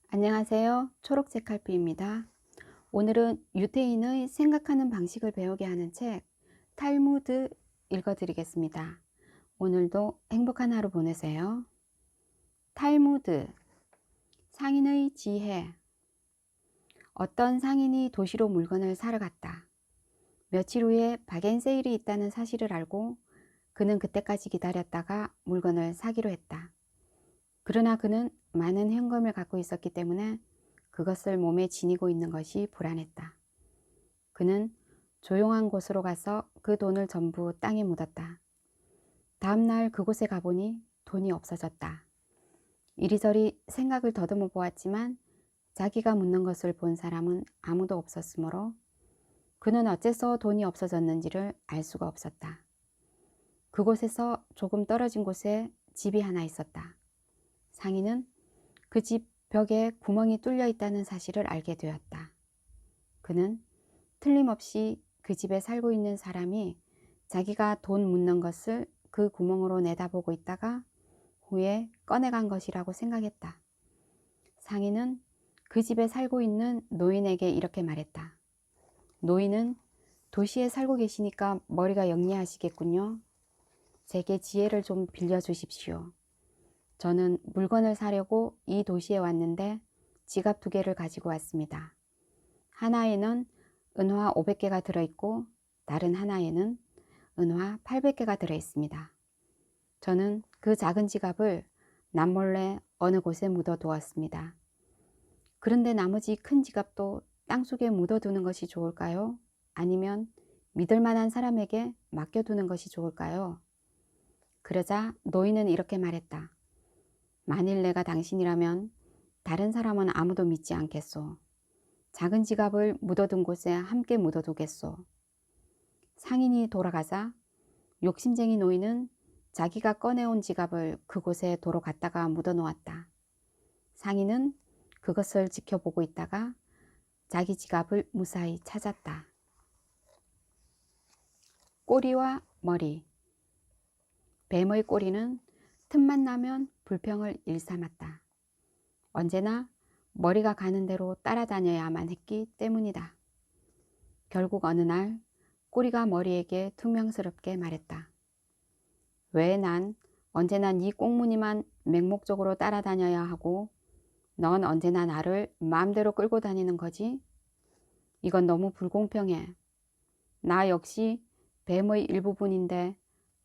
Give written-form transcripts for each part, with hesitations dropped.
안녕하세요. 초록색 칼피입니다. 오늘은 유태인의 생각하는 방식을 배우게 하는 책 탈무드 읽어드리겠습니다. 오늘도 행복한 하루 보내세요. 탈무드, 상인의 지혜. 어떤 상인이 도시로 물건을 사러 갔다. 며칠 후에 바겐세일이 있다는 사실을 알고 그는 그때까지 기다렸다가 물건을 사기로 했다. 그러나 그는 많은 현금을 갖고 있었기 때문에 그것을 몸에 지니고 있는 것이 불안했다. 그는 조용한 곳으로 가서 그 돈을 전부 땅에 묻었다. 다음 날 그곳에 가보니 돈이 없어졌다. 이리저리 생각을 더듬어 보았지만 자기가 묻는 것을 본 사람은 아무도 없었으므로 그는 어째서 돈이 없어졌는지를 알 수가 없었다. 그곳에서 조금 떨어진 곳에 집이 하나 있었다. 상인은 그 집 벽에 구멍이 뚫려 있다는 사실을 알게 되었다. 그는 틀림없이 그 집에 살고 있는 사람이 자기가 돈 묻는 것을 그 구멍으로 내다보고 있다가 후에 꺼내간 것이라고 생각했다. 상인은 그 집에 살고 있는 노인에게 이렇게 말했다. 노인은 도시에 살고 계시니까 머리가 영리하시겠군요. 제게 지혜를 좀 빌려주십시오. 저는 물건을 사려고 이 도시에 왔는데 지갑 2개를 가지고 왔습니다. 하나에는 은화 500개가 들어있고 다른 하나에는 은화 800개가 들어있습니다. 저는 그 작은 지갑을 남몰래 어느 곳에 묻어두었습니다. 그런데 나머지 큰 지갑도 땅속에 묻어두는 것이 좋을까요? 아니면 믿을 만한 사람에게 맡겨두는 것이 좋을까요? 그러자 노인은 이렇게 말했다. 만일 내가 당신이라면 다른 사람은 아무도 믿지 않겠소. 작은 지갑을 묻어둔 곳에 함께 묻어두겠소. 상인이 돌아가자 욕심쟁이 노인은 자기가 꺼내온 지갑을 그곳에 도로 갔다가 묻어놓았다. 상인은 그것을 지켜보고 있다가 자기 지갑을 무사히 찾았다. 꼬리와 머리. 뱀의 꼬리는 틈만 나면 불평을 일삼았다. 언제나 머리가 가는 대로 따라다녀야만 했기 때문이다. 결국 어느 날 꼬리가 머리에게 퉁명스럽게 말했다. 왜 난 언제나 네 꽁무니만 맹목적으로 따라다녀야 하고 넌 언제나 나를 마음대로 끌고 다니는 거지? 이건 너무 불공평해. 나 역시 뱀의 일부분인데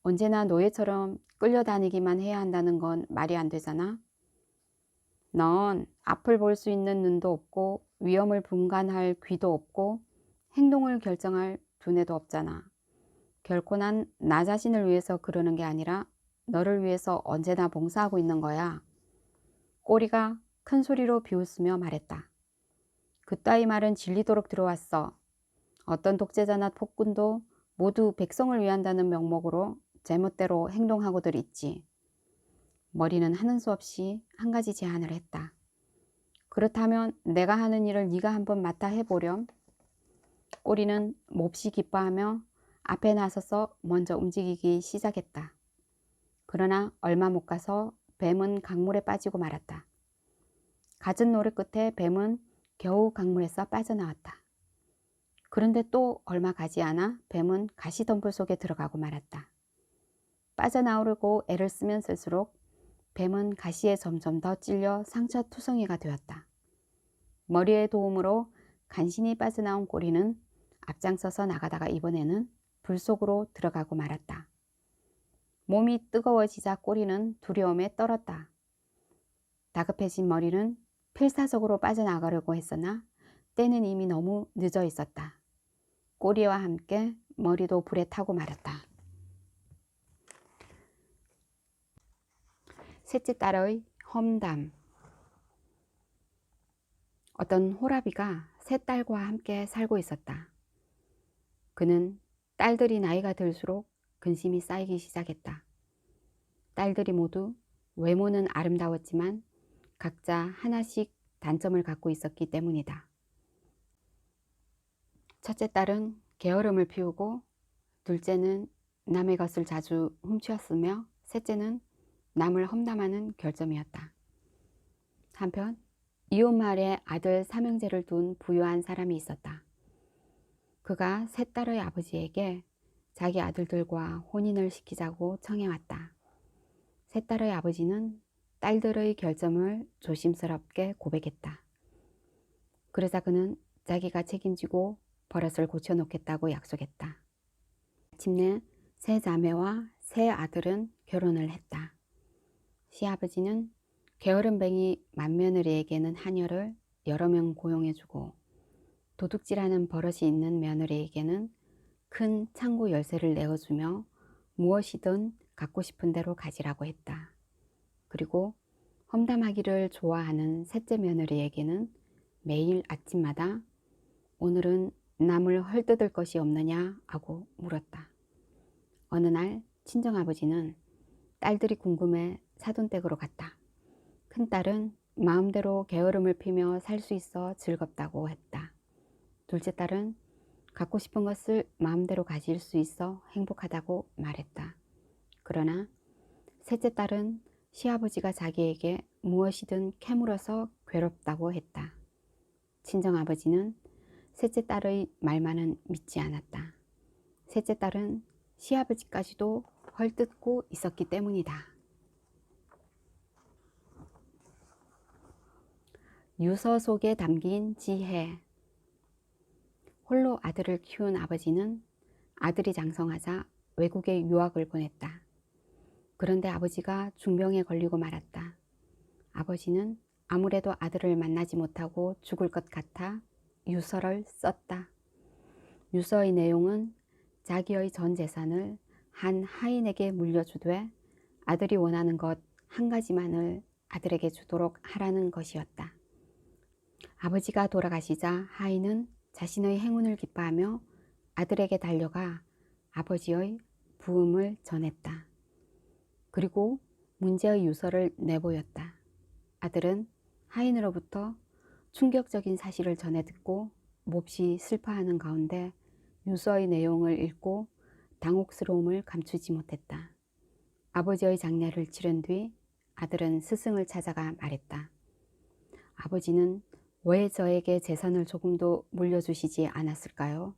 언제나 노예처럼 끌려다니기만 해야 한다는 건 말이 안 되잖아. 넌 앞을 볼 수 있는 눈도 없고 위험을 분간할 귀도 없고 행동을 결정할 두뇌도 없잖아. 결코 난 나 자신을 위해서 그러는 게 아니라 너를 위해서 언제나 봉사하고 있는 거야. 꼬리가 큰 소리로 비웃으며 말했다. 그따위 말은 질리도록 들어왔어. 어떤 독재자나 폭군도 모두 백성을 위한다는 명목으로 제멋대로 행동하고들 있지. 머리는 하는 수 없이 한 가지 제안을 했다. 그렇다면 내가 하는 일을 네가 한번 맡아 해보렴. 꼬리는 몹시 기뻐하며 앞에 나서서 먼저 움직이기 시작했다. 그러나 얼마 못 가서 뱀은 강물에 빠지고 말았다. 갖은 노력 끝에 뱀은 겨우 강물에서 빠져나왔다. 그런데 또 얼마 가지 않아 뱀은 가시덤불 속에 들어가고 말았다. 빠져나오려고 애를 쓰면 쓸수록 뱀은 가시에 점점 더 찔려 상처투성이가 되었다. 머리의 도움으로 간신히 빠져나온 꼬리는 앞장서서 나가다가 이번에는 불 속으로 들어가고 말았다. 몸이 뜨거워지자 꼬리는 두려움에 떨었다. 다급해진 머리는 필사적으로 빠져나가려고 했으나 때는 이미 너무 늦어 있었다. 꼬리와 함께 머리도 불에 타고 말았다. 셋째 딸의 험담. 어떤 호라비가 세 딸과 함께 살고 있었다. 그는 딸들이 나이가 들수록 근심이 쌓이기 시작했다. 딸들이 모두 외모는 아름다웠지만 각자 하나씩 단점을 갖고 있었기 때문이다. 첫째 딸은 게으름을 피우고, 둘째는 남의 것을 자주 훔쳤으며, 셋째는 남을 험담하는 결점이었다. 한편 이웃 마을에 아들 삼형제를 둔 부유한 사람이 있었다. 그가 세 딸의 아버지에게 자기 아들들과 혼인을 시키자고 청해왔다. 세 딸의 아버지는 딸들의 결점을 조심스럽게 고백했다. 그러자 그는 자기가 책임지고 버릇을 고쳐놓겠다고 약속했다. 마침내 세 자매와 세 아들은 결혼을 했다. 시아버지는 게으름뱅이 맏며느리에게는 하녀를 여러 명 고용해주고 도둑질하는 버릇이 있는 며느리에게는 큰 창고 열쇠를 내어주며 무엇이든 갖고 싶은 대로 가지라고 했다. 그리고 험담하기를 좋아하는 셋째 며느리에게는 매일 아침마다 오늘은 남을 헐뜯을 것이 없느냐 하고 물었다. 어느 날 친정아버지는 딸들이 궁금해 사돈댁으로 갔다. 큰딸은 마음대로 게으름을 피며 살 수 있어 즐겁다고 했다. 둘째 딸은 갖고 싶은 것을 마음대로 가질 수 있어 행복하다고 말했다. 그러나 셋째 딸은 시아버지가 자기에게 무엇이든 캐물어서 괴롭다고 했다. 친정아버지는 셋째 딸의 말만은 믿지 않았다. 셋째 딸은 시아버지까지도 헐뜯고 있었기 때문이다. 유서 속에 담긴 지혜. 홀로 아들을 키운 아버지는 아들이 장성하자 외국에 유학을 보냈다. 그런데 아버지가 중병에 걸리고 말았다. 아버지는 아무래도 아들을 만나지 못하고 죽을 것 같아 유서를 썼다. 유서의 내용은 자기의 전 재산을 한 하인에게 물려주되 아들이 원하는 것 한 가지만을 아들에게 주도록 하라는 것이었다. 아버지가 돌아가시자 하인은 자신의 행운을 기뻐하며 아들에게 달려가 아버지의 부음을 전했다. 그리고 문제의 유서를 내보였다. 아들은 하인으로부터 충격적인 사실을 전해 듣고 몹시 슬퍼하는 가운데 유서의 내용을 읽고 당혹스러움을 감추지 못했다. 아버지의 장례를 치른 뒤 아들은 스승을 찾아가 말했다. 아버지는 왜 저에게 재산을 조금도 물려주시지 않았을까요?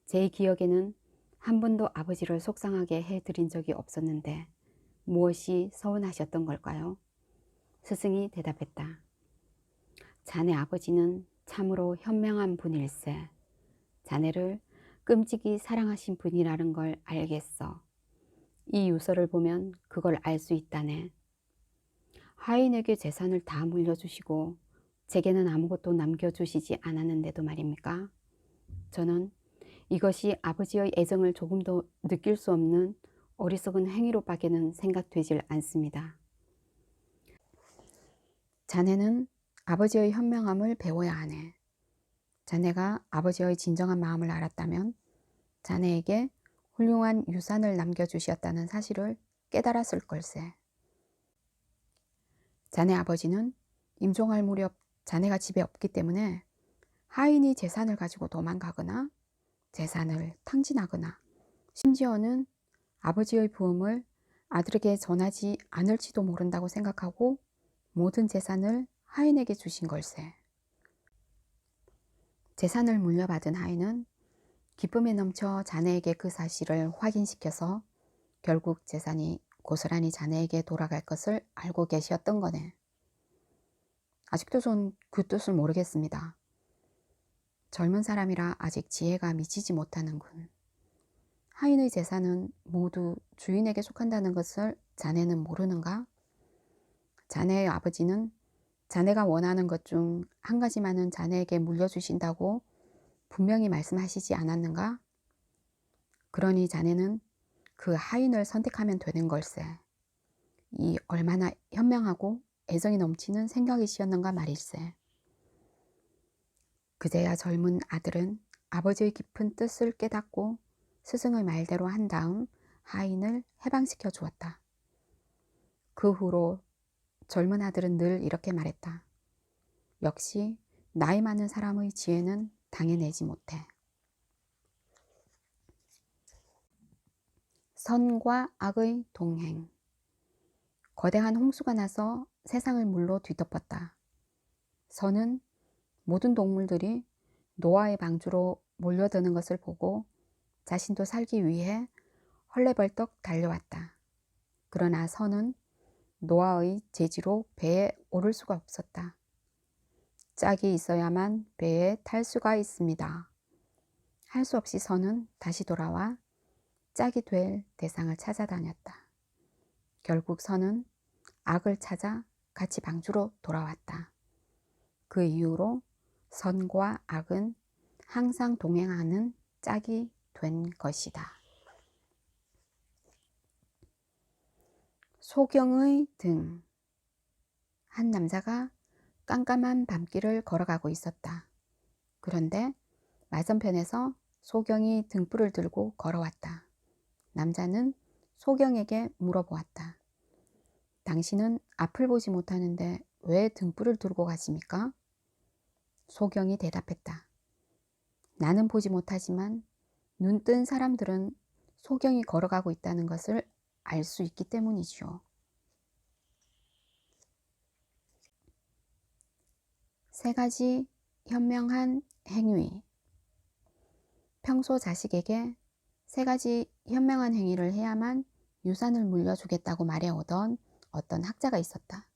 제 기억에는 한 번도 아버지를 속상하게 해드린 적이 없었는데 무엇이 서운하셨던 걸까요? 스승이 대답했다. 자네 아버지는 참으로 현명한 분일세. 자네를 끔찍이 사랑하신 분이라는 걸 알겠어. 이 유서를 보면 그걸 알 수 있다네. 하인에게 재산을 다 물려주시고 제게는 아무것도 남겨주시지 않았는데도 말입니까? 저는 이것이 아버지의 애정을 조금도 느낄 수 없는 어리석은 행위로밖에는 생각되질 않습니다. 자네는 아버지의 현명함을 배워야 하네. 자네가 아버지의 진정한 마음을 알았다면 자네에게 훌륭한 유산을 남겨주셨다는 사실을 깨달았을 걸세. 자네 아버지는 임종할 무렵 자네가 집에 없기 때문에 하인이 재산을 가지고 도망가거나 재산을 탕진하거나 심지어는 아버지의 부음을 아들에게 전하지 않을지도 모른다고 생각하고 모든 재산을 하인에게 주신 걸세. 재산을 물려받은 하인은 기쁨에 넘쳐 자네에게 그 사실을 확인시켜서 결국 재산이 고스란히 자네에게 돌아갈 것을 알고 계셨던 거네. 아직도 전 그 뜻을 모르겠습니다. 젊은 사람이라 아직 지혜가 미치지 못하는군. 하인의 재산은 모두 주인에게 속한다는 것을 자네는 모르는가? 자네의 아버지는 자네가 원하는 것 중 한 가지만은 자네에게 물려주신다고 분명히 말씀하시지 않았는가? 그러니 자네는 그 하인을 선택하면 되는 걸세. 이 얼마나 현명하고 애정이 넘치는 생각이시었는가 말일세. 그제야 젊은 아들은 아버지의 깊은 뜻을 깨닫고 스승의 말대로 한 다음 하인을 해방시켜 주었다. 그 후로 젊은 아들은 늘 이렇게 말했다. 역시 나이 많은 사람의 지혜는 당해내지 못해. 선과 악의 동행. 거대한 홍수가 나서 세상을 물로 뒤덮었다. 선은 모든 동물들이 노아의 방주로 몰려드는 것을 보고 자신도 살기 위해 헐레벌떡 달려왔다. 그러나 선은 노아의 제지로 배에 오를 수가 없었다. 짝이 있어야만 배에 탈 수가 있습니다. 할 수 없이 선은 다시 돌아와 짝이 될 대상을 찾아다녔다. 결국 선은 악을 찾아 같이 방주로 돌아왔다. 그 이후로 선과 악은 항상 동행하는 짝이 된 것이다. 소경의 등. 한 남자가 깜깜한 밤길을 걸어가고 있었다. 그런데 맞은편에서 소경이 등불을 들고 걸어왔다. 남자는 소경에게 물어보았다. 당신은 앞을 보지 못하는데 왜 등불을 들고 가십니까? 소경이 대답했다. 나는 보지 못하지만 눈뜬 사람들은 소경이 걸어가고 있다는 것을 알 수 있기 때문이지요. 세 가지 현명한 행위. 평소 자식에게 세 가지 현명한 행위를 해야만 유산을 물려주겠다고 말해오던 어떤 학자가 있었다.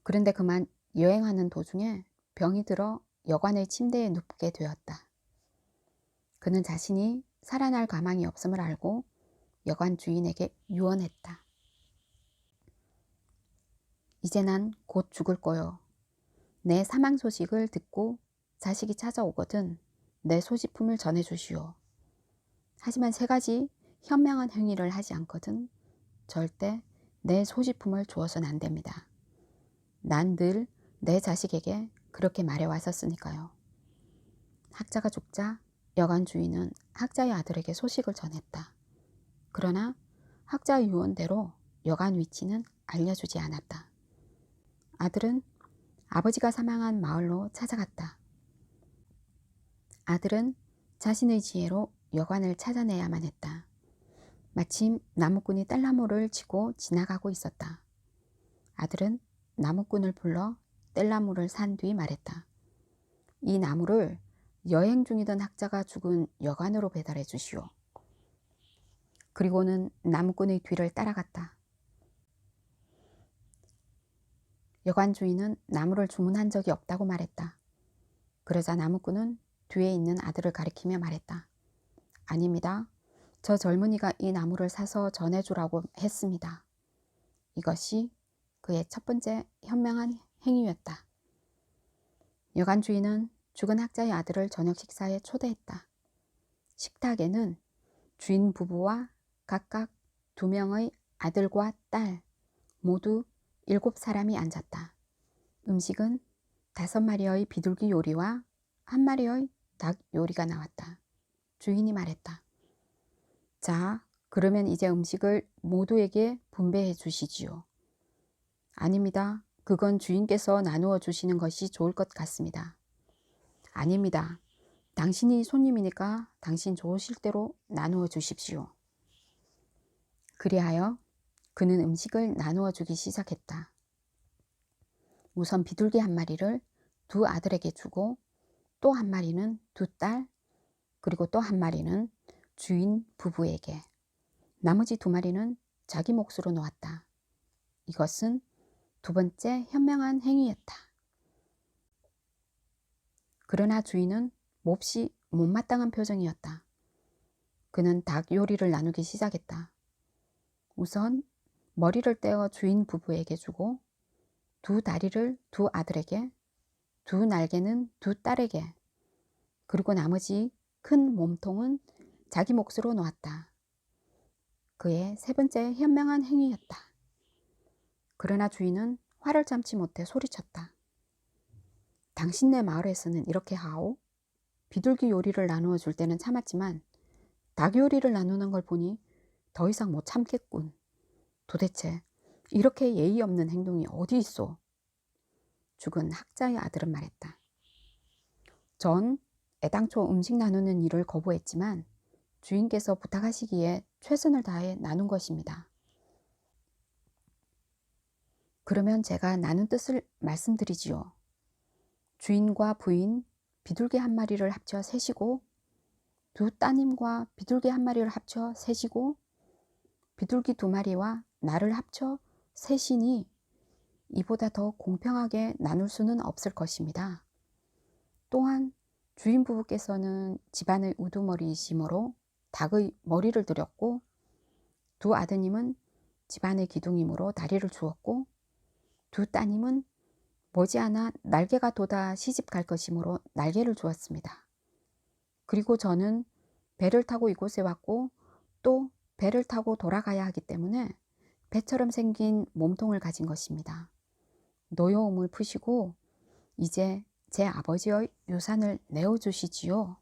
그런데 그만 여행하는 도중에 병이 들어 여관의 침대에 눕게 되었다. 그는 자신이 살아날 가망이 없음을 알고 여관 주인에게 유언했다. 이제 난 곧 죽을 거요. 내 사망 소식을 듣고 자식이 찾아오거든 내 소지품을 전해주시오. 하지만 세 가지 현명한 행위를 하지 않거든 절대 내 소지품을 주어서는 안 됩니다. 난 늘 내 자식에게 그렇게 말해왔었으니까요. 학자가 죽자 여관 주인은 학자의 아들에게 소식을 전했다. 그러나 학자의 유언대로 여관 위치는 알려주지 않았다. 아들은 아버지가 사망한 마을로 찾아갔다. 아들은 자신의 지혜로 여관을 찾아내야만 했다. 마침 나무꾼이 뗄나무를 치고 지나가고 있었다. 아들은 나무꾼을 불러 뗄나무를 산 뒤 말했다. 이 나무를 여행 중이던 학자가 죽은 여관으로 배달해 주시오. 그리고는 나무꾼의 뒤를 따라갔다. 여관 주인은 나무를 주문한 적이 없다고 말했다. 그러자 나무꾼은 뒤에 있는 아들을 가리키며 말했다. 아닙니다. 저 젊은이가 이 나무를 사서 전해주라고 했습니다. 이것이 그의 첫 번째 현명한 행위였다. 여관 주인은 죽은 학자의 아들을 저녁 식사에 초대했다. 식탁에는 주인 부부와 각각 2명의 아들과 딸 모두 7사람이 앉았다. 음식은 5마리의 비둘기 요리와 1마리의 닭 요리가 나왔다. 주인이 말했다. 자, 그러면 이제 음식을 모두에게 분배해 주시지요. 아닙니다. 그건 주인께서 나누어 주시는 것이 좋을 것 같습니다. 아닙니다. 당신이 손님이니까 당신 좋으실 대로 나누어 주십시오. 그리하여 그는 음식을 나누어 주기 시작했다. 우선 비둘기 1마리를 2 아들에게 주고 또 1마리는 2 딸, 그리고 또 1마리는 주인 부부에게, 나머지 2마리는 자기 몫으로 놓았다. 이것은 2번째 현명한 행위였다. 그러나 주인은 몹시 못마땅한 표정이었다. 그는 닭 요리를 나누기 시작했다. 우선 머리를 떼어 주인 부부에게 주고 2 다리를 2 아들에게, 2 날개는 2 딸에게, 그리고 나머지 큰 몸통은 자기 몫으로 놓았다. 그의 3번째 현명한 행위였다. 그러나 주인은 화를 참지 못해 소리쳤다. 당신네 마을에서는 이렇게 하오? 비둘기 요리를 나누어 줄 때는 참았지만 닭 요리를 나누는 걸 보니 더 이상 못 참겠군. 도대체 이렇게 예의 없는 행동이 어디 있어? 죽은 학자의 아들은 말했다. 전 애당초 음식 나누는 일을 거부했지만 주인께서 부탁하시기에 최선을 다해 나눈 것입니다. 그러면 제가 나눈 뜻을 말씀드리지요. 주인과 부인, 비둘기 한 마리를 합쳐 셋이고, 두 따님과 비둘기 한 마리를 합쳐 셋이고, 비둘기 두 마리와 나를 합쳐 셋이니 이보다 더 공평하게 나눌 수는 없을 것입니다. 또한 주인 부부께서는 집안의 우두머리이시므로 닭의 머리를 드렸고, 두 아드님은 집안의 기둥이므로 다리를 주었고, 두 따님은 머지않아 날개가 돋아 시집 갈 것이므로 날개를 주었습니다. 그리고 저는 배를 타고 이곳에 왔고 또 배를 타고 돌아가야 하기 때문에 배처럼 생긴 몸통을 가진 것입니다. 노여움을 푸시고 이제 제 아버지의 유산을 내어주시지요.